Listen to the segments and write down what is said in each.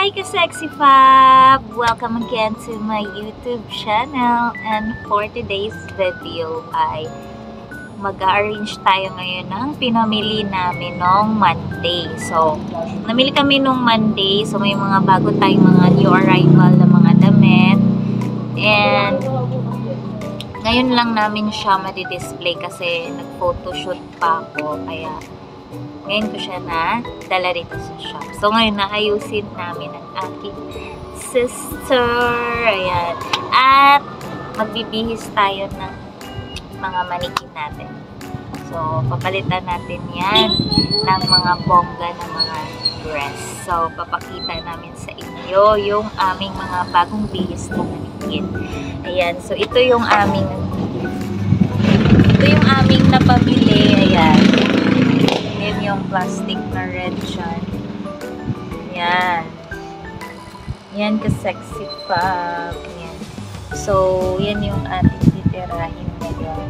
Hi ka-sexy fab! Welcome again to my YouTube channel, and for today's video ay mag-arrange tayo ngayon ng pinamili namin nung Monday. So, namili kami nung Monday, so may mga bago tayong mga new arrival na mga damit, and ngayon lang namin siya madi-display kasi nag-photoshoot pa ako, kaya ngayon ko siya na dala rito sa shop. So, ngayon naayusin namin ang aking sister. Ayan. At magbibihis tayo ng mga manikin natin. So, papalitan natin yan ng mga bongga ng mga dress. So, papakita namin sa inyo yung aming mga bagong bihis na manikin. Ayan. So, ito yung aming napamili. Ayan. Yung plastic na red siya. Yan. Yan ka-sexy fab. Yan. So, yan yung ating titirahin ngayon.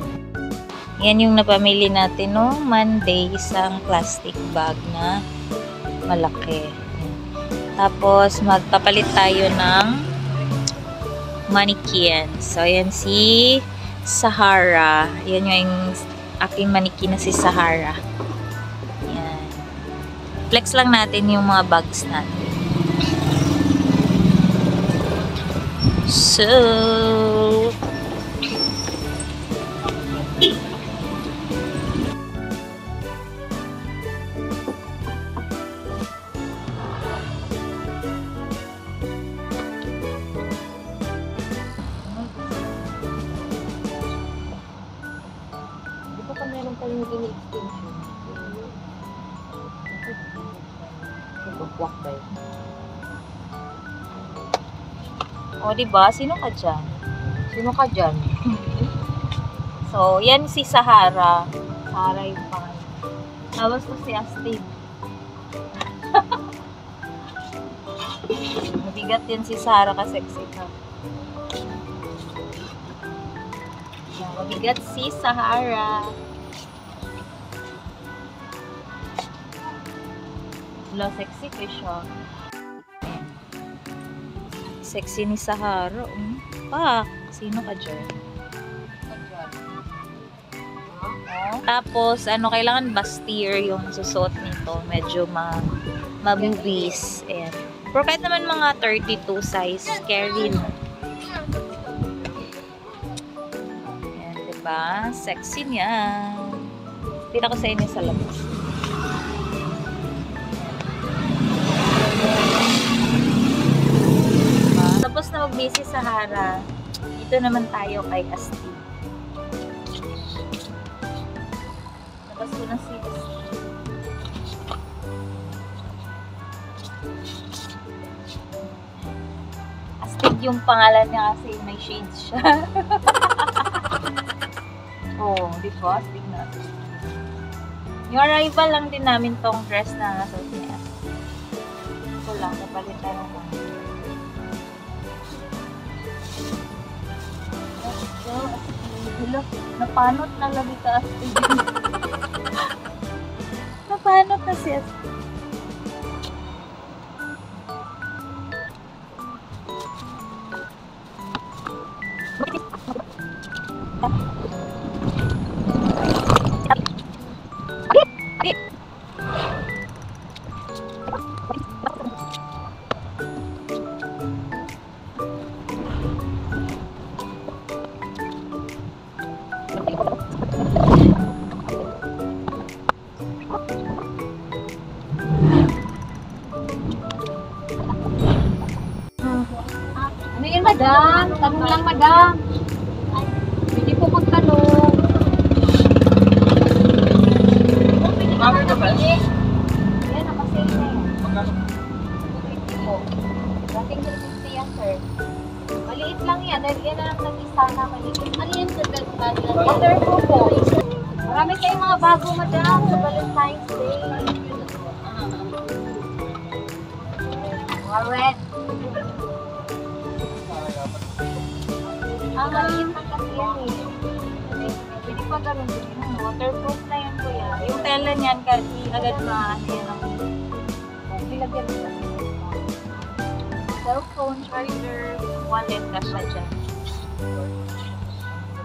Yan yung napamili natin no Monday, isang plastic bag na malaki. Yan. Tapos, magpapalit tayo ng mannequin. So, yan si Sahara. Yan yung aking mannequin na si Sahara. Flex lang natin yung mga bags natin. So, di ba pa meron tayong gini-extension? Magwakwak ba yun? O, diba? Sino ka dyan? Sino ka dyan? So, yan si Sahara. Sahara yung pangalan. Tapos ko si Astrid. Mabigat yan si Sahara ka-sexy ka. Mabigat si Sahara. Wala, sexy ko siya. Sexy ni Sahara. Sino ka dyan? Tapos, kailangan bustier yung susuot nito. Medyo mabubis. Ayan. Pero kahit naman mga 32 size, carry na. Ayan, diba? Sexy niya. Tira ko sa inyo sa labas. Tapos na mag-busy sa Sahara, dito naman tayo kay Asti. Tapos ko na si Asti. Astrid yung pangalan niya kasi may shades siya. Oh, di ba? Astrid na. Yung arrival lang din namin tong dress na nasuot niya. Ito lang, napalitan naman. Napanot na labi ka Astrid. Napanot na si Astrid. Ano yun, madam? Tanong lang, madam. Hindi po magtanong. Bakit ka ba? Yan, nakasale na yan. $250 po. Dating $250 yan, sir. Maliit lang yan. Yan na lang nag-isa na maliit. Ano yan, sir? Waterproof po. Marami kayong mga bago, madam, sa Valentine's Day. Mga red. Maliit lang kasi yan eh. Pwede pa ganun din. Waterproof na yan, kuya. Yung tela niyan, kasi agad na ano yan ang bilagyan mo. cellphone charger, wallet ka siya dyan.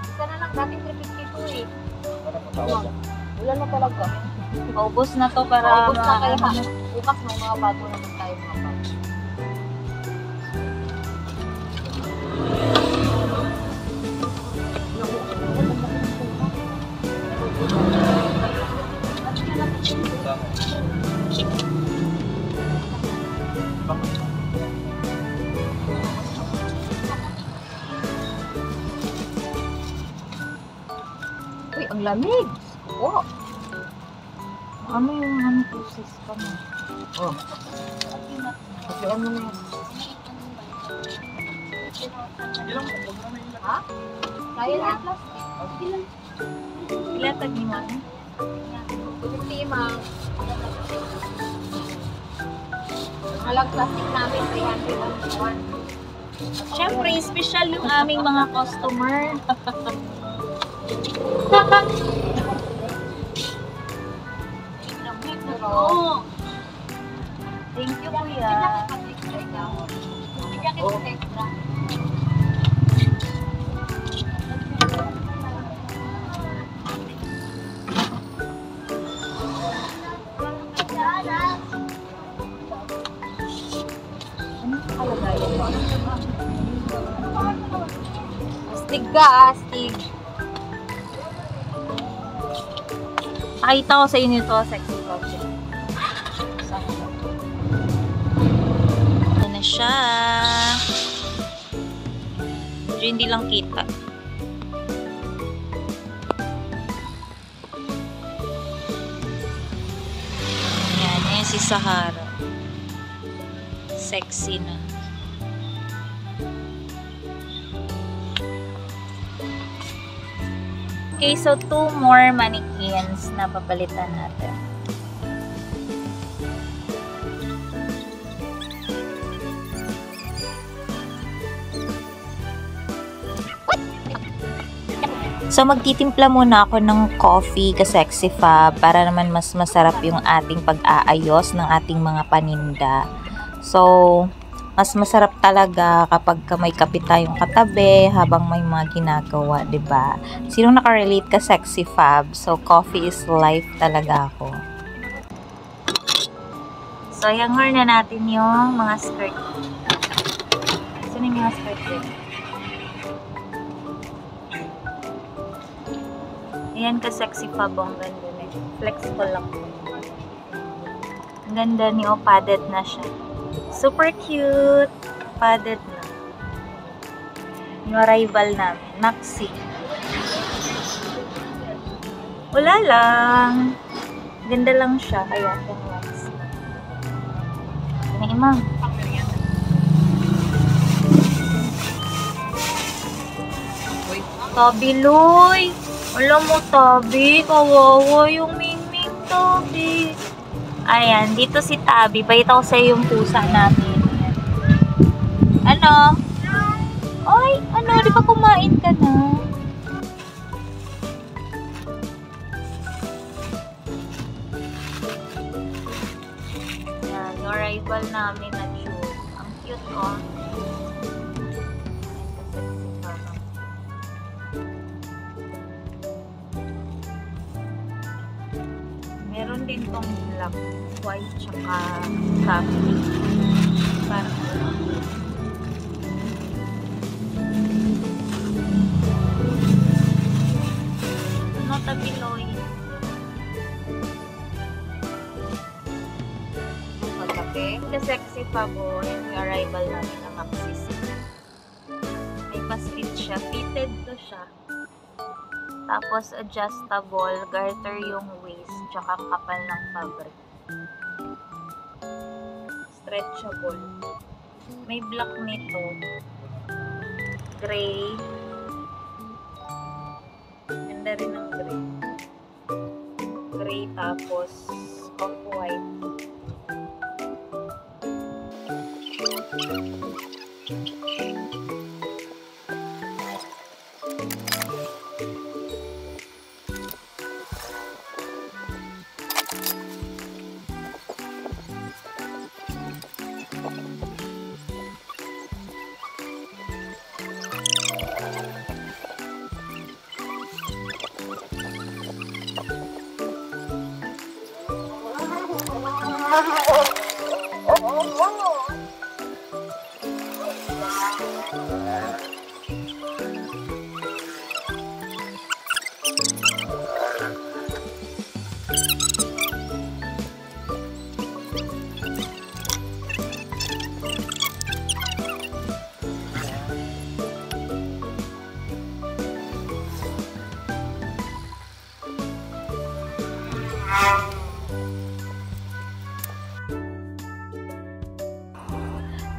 Isa na lang, dating 352 eh. Wala pa tawag yan. Wala na talaga. Paubos na to para Paubos na kaya bukas may mga bago naman tayo mga bago. Uy, ang lamig! Oo. Ano yung ano process ka mo? Oh. Kasi ano na yun? Ha? Kaya na plastic. Ilatag ni Mami. Ultima. Halang plastic namin, 301. Siyempre, special yung aming mga customer. Oo. Thank you, Kuya. Astig ka, astig. Pakita ko sa inyo to, sexy project. Ayan na siya. Medyo hindi lang kita. Ayan si Sahara. Sexy na. Okay, so 2 more mannequins na papalitan natin. So magtitimpla muna ako ng coffee ka-sexy fab para naman mas masarap yung ating pag-aayos ng ating mga paninda. So mas masarap talaga kapag may kape tayong katabi habang may mga ginagawa, 'di ba? Sino nakarelate ka sexy fab? So coffee is life talaga ako. So i-hanger na natin yung mga skirt. Sino yung mga skirt din? Ayan ka sexy fab, ang ganda na. Flexible lang. Ang ganda ni padded na siya. Super cute. Padded na. Yung arrival namin. Maxi. Wala lang. Ganda lang siya. Kaya yung Maxi. Ano imang? Tabi, Loy. Alam mo, Tabi. Kawawa yung Mingming, Tabi. Ayan, dito si Tabi. Bayita ko sa'yo yung pusa namin. Ano? Ay, ano? Di ba kumain ka na? Ayan, yung arrival namin na cute. Ang cute, oh. Meron din tong black, white, tsaka coffee. Parang ano, Tabi, Loy? Magkape. The sexy pabo, yung arrival namin ng Maxis. May basket siya. Fitted to siya. Tapos adjustable, garter yung waist, tsaka kapal ng fabric. Stretchable. May black nito. Gray. Ganda rin ng gray. Gray tapos off-white.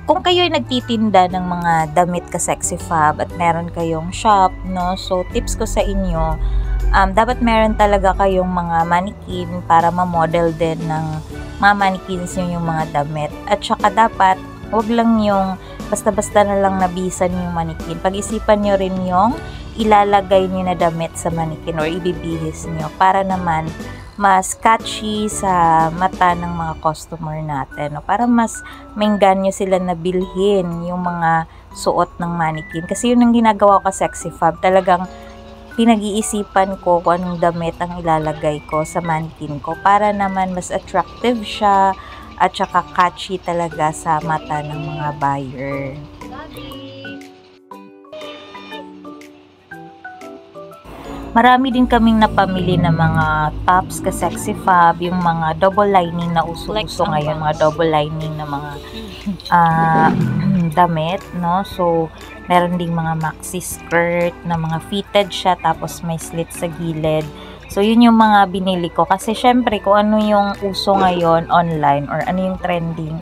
Kung kayo ay nagtitinda ng mga damit ka Sexy Fab at meron kayong shop, no? So, tips ko sa inyo, dapat meron talaga kayong mga mannequin para ma-model din ng mga mannequins yung mga damit. At saka dapat, huwag lang yung basta-basta na lang nabisan yung mannequin. Pag-isipan nyo rin yung ilalagay nyo na damit sa mannequin or ibibihis nyo para naman mas catchy sa mata ng mga customer natin, no? Para mas maengganyo sila na bilhin yung mga suot ng mannequin. Kasi yun ang ginagawa ko Sexy Fab. Talagang pinag-iisipan ko kung anong damit ang ilalagay ko sa mannequin ko para naman mas attractive siya at saka catchy talaga sa mata ng mga buyer. Marami din kaming napamili na mga tops ka Sexy Fab, yung mga double lining na uso-uso ngayon, mga double lining na mga damit, no? So, meron ding mga maxi skirt na mga fitted siya, tapos may slit sa gilid. So, yun yung mga binili ko. Kasi, syempre, kung ano yung uso ngayon online or ano yung trending,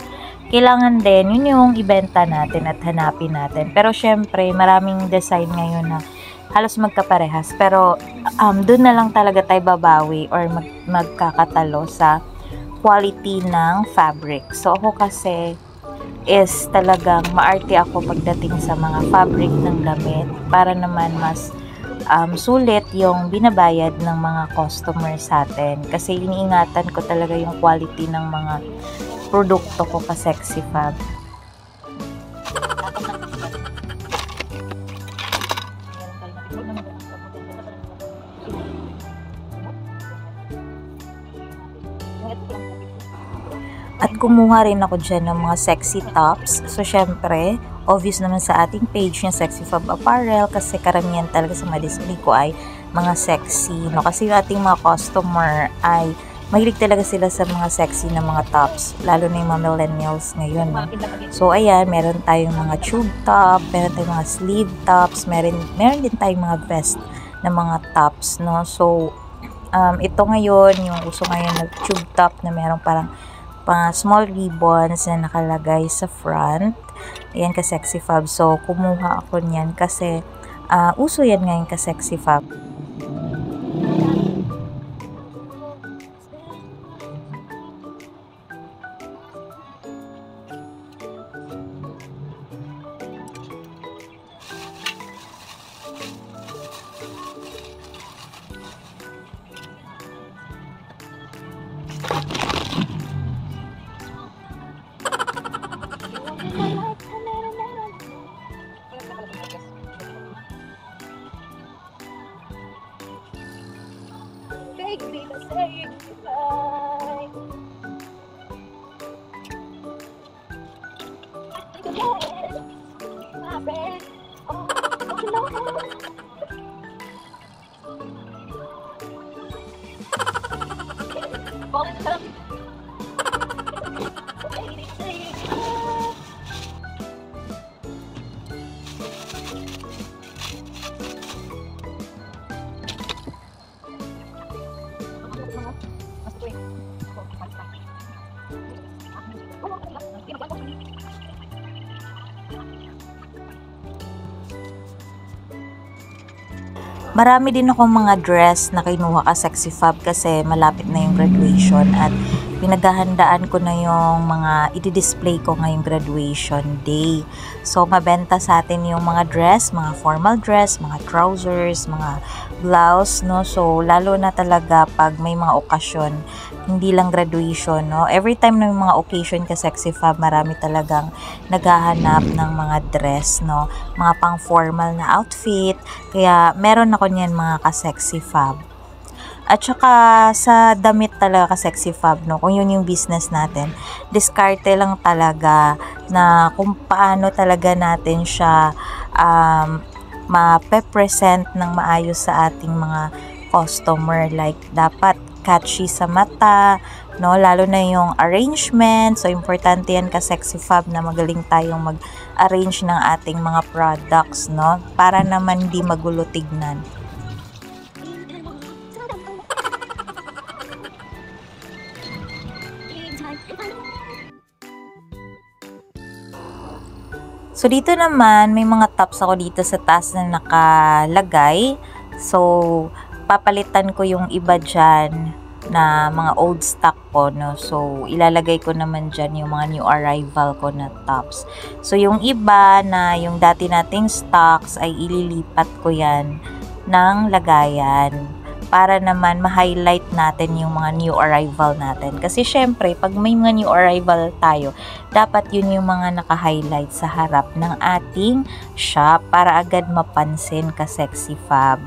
kailangan din, yun yung ibenta natin at hanapin natin. Pero, syempre, maraming design ngayon na halos magkaparehas. Pero, doon na lang talaga tayo babawi or magkakatalo sa quality ng fabric. So, ako kasi is talagang maarte ako pagdating sa mga fabric ng damit para naman mas sulit yung binabayad ng mga customers sa atin. Kasi iniingatan ko talaga yung quality ng mga produkto ko ka Sexy Fab. At kumuha rin ako dyan ng mga sexy tops. So, syempre, obvious naman sa ating page yung Sexy Fab Apparel kasi karamihan talaga sa mga display ko ay mga sexy. No? Kasi yung ating mga customer ay mahilig talaga sila sa mga sexy na mga tops. Lalo na yung mga millennials ngayon. No? So, ayan, meron tayong mga tube top, meron tayong mga sleeve tops, meron din tayong mga vest na mga tops. No? So, ito ngayon, yung uso ngayon na tube top na meron parang small ribbons na nakalagay sa front. Ayan ka Sexy Fab. So, kumuha ako niyan kasi uso yan ngayon ka Sexy Fab. Marami din ako mga dress na kinuha ka Sexy Fab kasi malapit na yung graduation at pinaghahandaan ko na yung mga i-display ko ngayong graduation day. So, mabenta sa atin yung mga dress, mga formal dress, mga trousers, mga blouse, no? So, lalo na talaga pag may mga okasyon, hindi lang graduation, no? Every time na may mga occasion ka Sexy Fab, marami talagang naghahanap ng mga dress, no? Mga pang formal na outfit. Kaya, meron ako niyan mga ka Sexy Fab. At saka sa damit talaga ka Sexy Fab, no? Kung yun yung business natin, diskarte lang talaga na kung paano talaga natin siya ma-present ng maayos sa ating mga customer. Like, dapat catchy sa mata, no? Lalo na yung arrangement. So, importante yan ka Sexy Fab na magaling tayong mag-arrange ng ating mga products, no? Para naman di magulo tignan. So, dito naman, may mga tops ako dito sa taas na nakalagay. So, papalitan ko yung iba dyan na mga old stock ko, no? So, ilalagay ko naman dyan yung mga new arrival ko na tops. So, yung iba na yung dati nating stocks ay ililipat ko yan ng lagayan para naman ma-highlight natin yung mga new arrival natin. Kasi syempre, pag may mga new arrival tayo, dapat yun yung mga naka-highlight sa harap ng ating shop para agad mapansin ka Sexy Fab.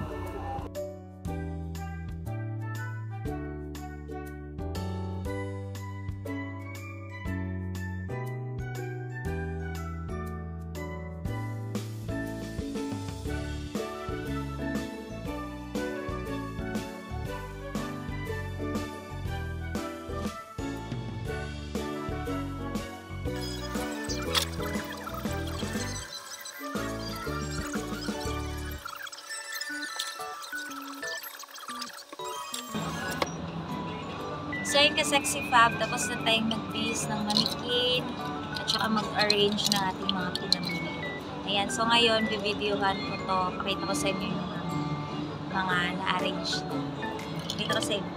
So, yun ka Sexy Fab, tapos na tayong mag-base ng manikin at saka mag-arrange ng ating mga pinamili. Ayan, so ngayon, bibidyohan ko to. Pakita ko sa inyo yung mga na-arrange na. Pakita ko sa inyo.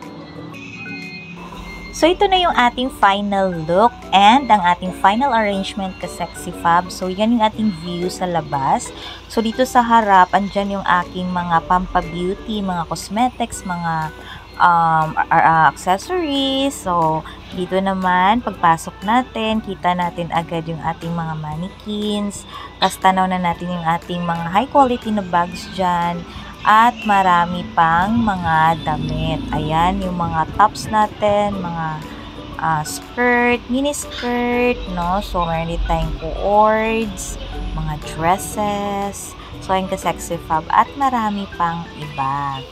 So, ito na yung ating final look and ang ating final arrangement ka Sexy Fab. So, yan yung ating view sa labas. So, dito sa harap, andyan yung aking mga pampa-beauty, mga cosmetics, mga accessories. So, dito naman, pagpasok natin, kita natin agad yung ating mga mannequins. Tapos, tanaw na natin yung ating mga high quality na bags dyan. At marami pang mga damit. Ayan, yung mga tops natin, mga skirt, mini skirt, no? So, meron din tayong cords, mga dresses. So, ayun ka Sexy Fab. At marami pang iba.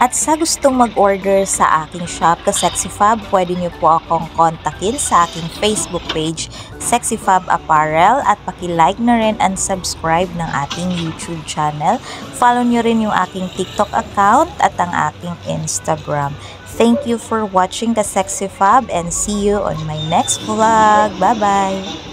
At sa gustong mag-order sa aking shop ka Sexy Fab, pwede niyo po akong kontakin sa aking Facebook page, Sexy Fab Apparel, at paki-like na rin and subscribe ng ating YouTube channel. Follow niyo rin yung aking TikTok account at ang aking Instagram. Thank you for watching ka Sexy Fab and see you on my next vlog. Bye-bye!